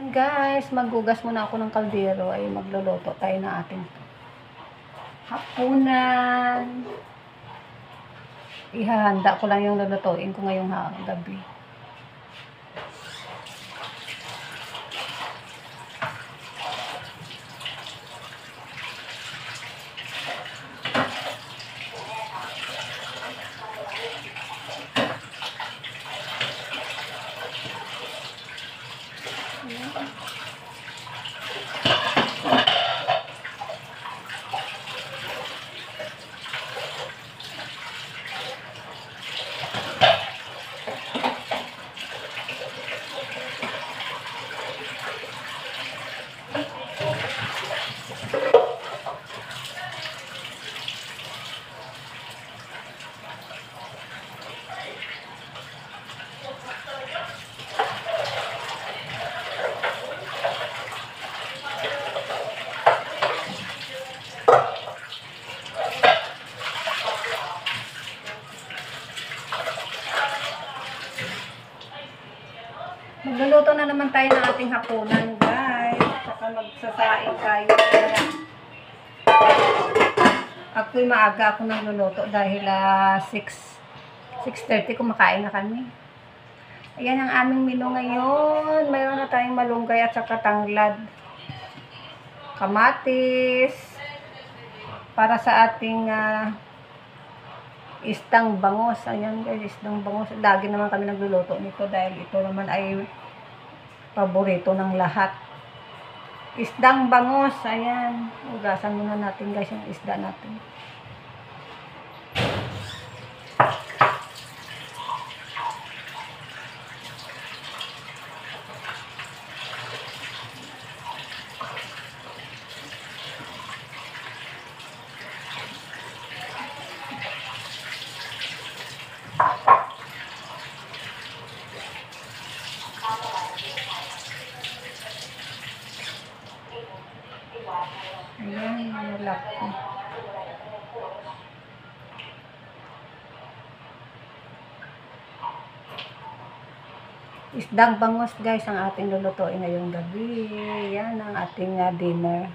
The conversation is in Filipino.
Ayan guys, maghugas muna ako ng kaldero ay magluluto tayo ng ating hapunan. Ihahanda ko lang yung lulutuin ko ngayong gabi. Magluluto na naman tayo ng ating hapunan, guys. Saka magsasaing tayo. Ako'y maaga ako nagluluto dahil 6:30 kumakain na kami. Ayan ang aming menu ngayon. Mayroon na tayong malunggay at saka tanglad. Kamatis. Para sa ating isdang bangos. Ayan guys, isdang bangos. Lagi naman kami nagluluto nito dahil ito naman ay paborito ng lahat. Isdang bangos. Ayan. Ugasan muna natin guys yung isda natin. Ayan, nalak ko. Isdang bangos guys ang ating lulutuin ngayong gabi. Yan ang ating dinner.